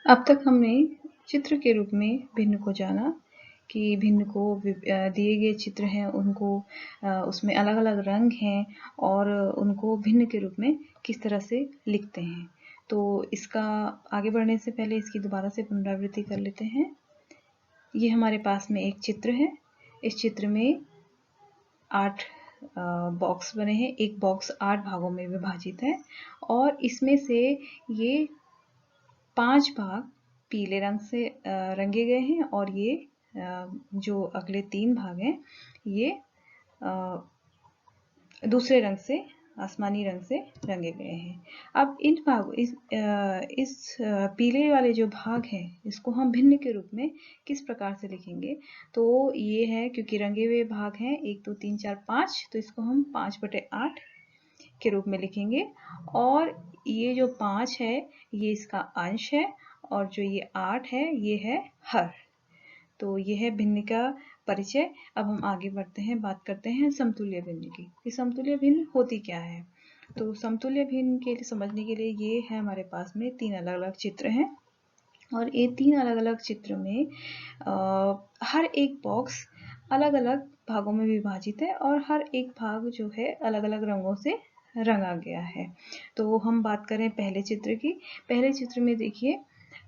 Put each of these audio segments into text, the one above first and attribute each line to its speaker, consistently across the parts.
Speaker 1: अब तक हमने चित्र के रूप में भिन्न को जाना कि भिन्न को दिए गए चित्र हैं उनको उसमें अलग-अलग रंग हैं और उनको भिन्न के रूप में किस तरह से लिखते हैं। तो इसका आगे बढ़ने से पहले इसकी दोबारा से पुनरावृत्ति कर लेते हैं। ये हमारे पास में एक चित्र है। इस चित्र में 8 बॉक्स बने हैं। एक बॉक्स 8 भागों में विभाजित है और इसमें से ये 5 भाग पीले रंग से रंगे गए हैं और ये जो अगले 3 भाग हैं ये दूसरे रंग से आसमानी रंग से रंगे गए हैं। अब इन भागों इस पीले वाले जो भाग हैं इसको हम भिन्न के रूप में किस प्रकार से लिखेंगे? तो ये है क्योंकि रंगे हुए भाग हैं 1 2 3 4 5 तो इसको हम 5/8 के रूप में लिखेंगे और ये जो 5 है ये इसका अंश है और जो ये 8 है ये है हर। तो ये है भिन्न का परिचय। अब हम आगे बढ़ते हैं, बात करते हैं समतुल्य भिन्न की कि समतुल्य भिन्न होती क्या है। तो समतुल्य भिन्न के लिए समझने के लिए ये है हमारे पास में 3 अलग-अलग चित्र हैं और ये 3 अलग-अलग चित्र में हर एक बॉक्स अलग-अलग भागों में विभाजित है और हर एक भाग जो है अलग-अलग रंगों से रंगा गया है। तो हम बात करें पहले चित्र की। पहले चित्र में देखिए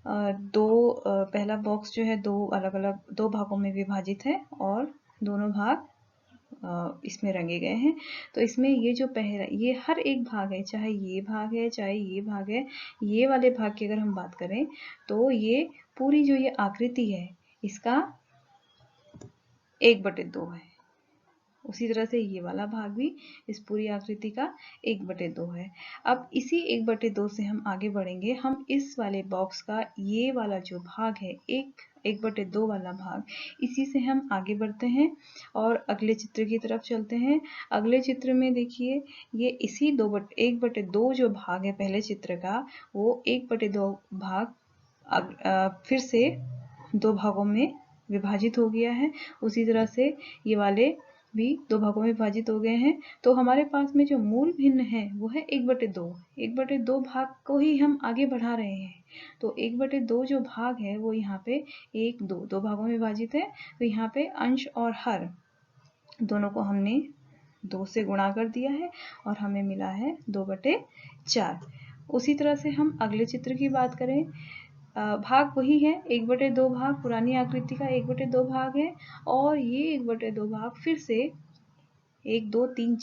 Speaker 1: पहला बॉक्स जो है दो भागों में विभाजित है और दोनों भाग इसमें रंगे गए हैं। तो इसमें ये जो पहला ये हर एक भाग है, चाहे ये भाग है चाहे ये भाग है, ये वाले भाग की अगर हम बात करें तो ये पूरी जो ये आकृति है इसका 1/2 है। उसी तरह से ये वाला भाग भी इस पूरी आकृति का 1/2 है। अब इसी 1/2 से हम आगे बढ़ेंगे। हम इस वाले बॉक्स का ये वाला जो भाग है 1/2 वाला भाग, इसी से हम आगे बढ़ते हैं और अगले चित्र की तरफ चलते हैं। अगले चित्र में देखिए ये इसी 1/2 जो भाग है पहले चित्र का वो 1/2 भाग फिर से 2 भागों में विभाजित हो गया है। उसी तरह से ये वाले भी 2 भागों में विभाजित हो गए हैं। तो हमारे पास में जो मूल भिन्न है वो है 1/2। 1/2 भाग को ही हम आगे बढ़ा रहे हैं। तो 1/2 जो भाग है वो यहाँ पे 1 2 भागों में विभाजित है। तो यहाँ पे अंश और हर दोनों को हमने 2 से गुणा कर दिया है और हमें मिला है 2/4। उसी तरह से हम अगले चित्र की बात करें, भाग वही है 1/2 भाग पुरानी आकृति का 1/2 भाग है और ये 1/2 भाग फिर से 1 2 3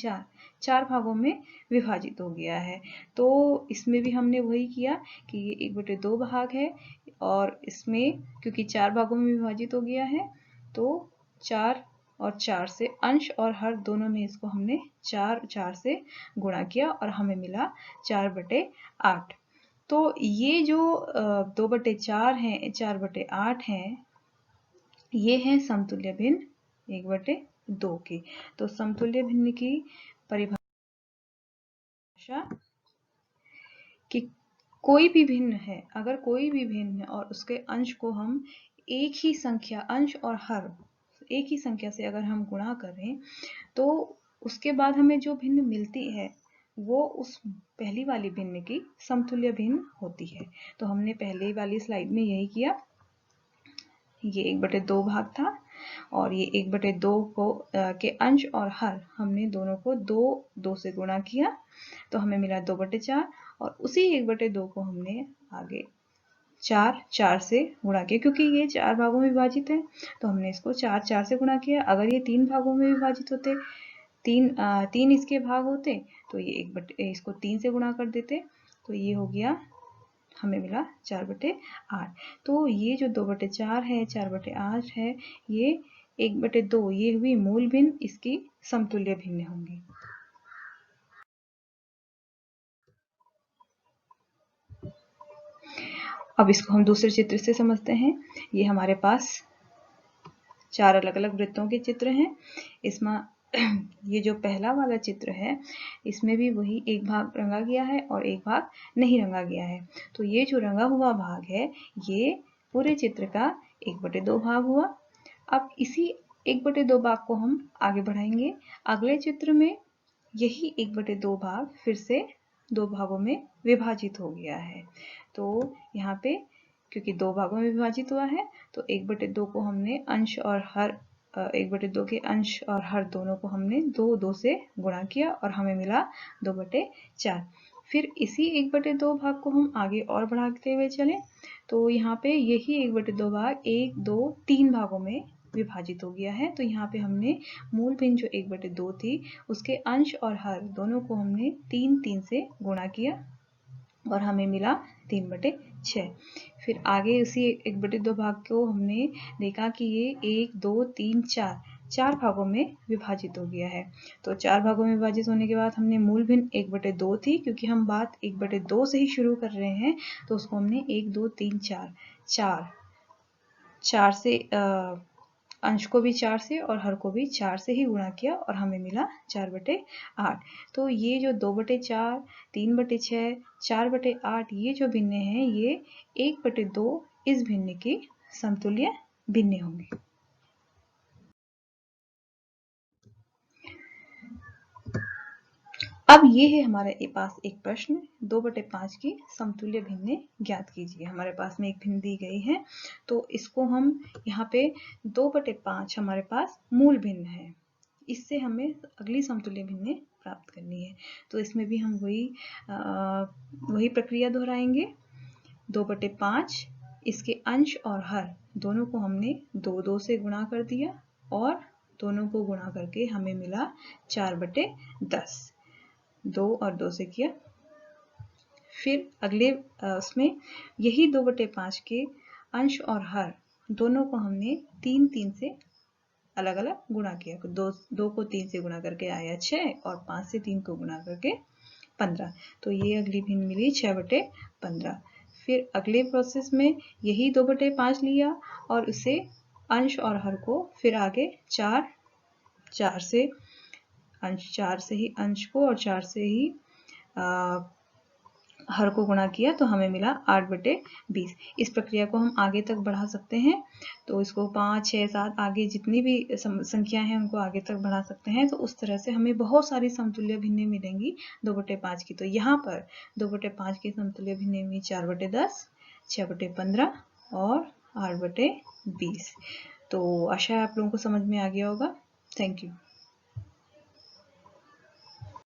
Speaker 1: 4 भागों में विभाजित हो गया है। तो इसमें भी हमने वही किया कि ये 1/2 भाग है और इसमें क्योंकि 4 भागों में विभाजित हो गया है तो 4 और 4 से अंश और हर दोनों में इसको हमने 4 से गुणा किया और हमें मिला 4/8। तो ये जो 2/4 हैं 4/8 हैं ये हैं समतुल्य भिन्न 1/2 की। तो समतुल्य भिन्न की परिभाषा कि कोई भी भिन्न है, अगर कोई भी भिन्न है और उसके अंश को हम एक ही संख्या अंश और हर एक ही संख्या से अगर हम गुणा करें तो उसके बाद हमें जो भिन्न मिलती है वो उस पहली वाली भिन्न की समतुल्य भिन्न होती है। तो हमने पहले वाली स्लाइड में यही किया। ये 1/2 भाग था और ये 1/2 को के अंश और हर हमने दोनों को 2 से गुणा किया तो हमें मिला 2/4 और उसी 1/2 को हमने आगे 4 से गुणा किया क्योंकि ये 4 भागों में विभाजित है तो हमने इसको 4 से गुणा किया। अगर ये 3 भागों में विभाजित होते, 3 इसके भाग होते तो ये इसको 3 से गुणा कर देते तो ये हो गया, हमें मिला 4/8। तो ये जो 2/4 है 4/8 है ये 1/2 ये हुई मूल भिन्न, इसकी समतुल्य भिन्न होंगी। अब इसको हम दूसरे चित्र से समझते हैं। ये हमारे पास 4 अलग-अलग वृत्तों के चित्र हैं। इसमें ये जो पहला वाला चित्र है इसमें भी वही एक भाग रंगा गया है और एक भाग नहीं रंगा गया है। तो ये जो रंगा हुआ भाग है ये पूरे चित्र का 1/2 भाग हुआ। अब इसी 1/2 भाग को हम आगे बढ़ाएंगे। अगले चित्र में यही 1/2 भाग फिर से 2 भागों में विभाजित हो गया है। तो यहाँ पे क्योंकि दो भागों में विभाजित हुआ है, तो 1/2 को हमने अंश और हर 1/2 के अंश और हर दोनों को हमने 2 से गुणा किया और हमें मिला 2/4। फिर इसी 1/2 भाग को हम आगे और बढ़ाते हुए चलें, तो यहाँ पे यही 1/2 भाग 1, 2, 3 भागों में विभाजित हो गया है। तो यहाँ पे हमने मूल भिन्न जो 1/2 थी उसके अंश और हर दोनों को हमने 3 से गुणा किया और हमें मिला 3/6। फिर आगे उसी 1/2 भाग को हमने देखा कि ये 1, 2, 3, 4 भागों में विभाजित हो गया है। तो 4 भागों में विभाजित होने के बाद हमने मूल भिन्न 1/2 थी, क्योंकि हम बात 1/2 से ही शुरू कर रहे हैं, तो उसको हमने 1, 2, 3, 4 से अंश को भी 4 से और हर को भी 4 से ही गुणा किया और हमें मिला 4/8। तो ये जो 2/4, 3/6, 4/8 ये जो भिन्न हैं, ये 1/2 इस भिन्न के समतुल्य भिन्न होंगे। अब ये है हमारे पास एक प्रश्न, 2/5 की समतुल्य भिन्न ज्ञात कीजिए। हमारे पास में एक भिन्न दी गई है, तो इसको हम यहाँ पे 2/5 हमारे पास मूल भिन्न है, इससे हमें अगली समतुल्य भिन्न प्राप्त करनी है। तो इसमें भी हम वही प्रक्रिया दोहराएंगे। 2/5 इसके अंश और हर दोनों को हमने 2 से गुणा कर दिया और दोनों को गुणा करके हमें मिला 4/10। 2 और 2 से किया। फिर अगले उसमें यही 2/5 के अंश और हर दोनों को हमने 3 से अलग अलग गुणा किया। 2 को 3 से गुणा करके आया 6 और 5 से 3 को गुणा करके 15। तो ये अगली भिन्न मिली 6/15। फिर अगले प्रोसेस में यही 2/5 लिया और उसे अंश और हर को फिर आगे 4 से ही अंश को और 4 से ही हर को गुणा किया, तो हमें मिला 8/20। इस प्रक्रिया को हम आगे तक बढ़ा सकते हैं, तो इसको 5, 6, 7 आगे जितनी भी संख्या हैं उनको आगे तक बढ़ा सकते हैं। तो उस तरह से हमें बहुत सारी समतुल्य भिन्न मिलेंगी 2/5 की। तो यहाँ पर 2/5 की समतुल्य भिन्न में 4/10, 6/15 और 8/20। तो आशा है आप लोगों को समझ में आ गया होगा। Thank you.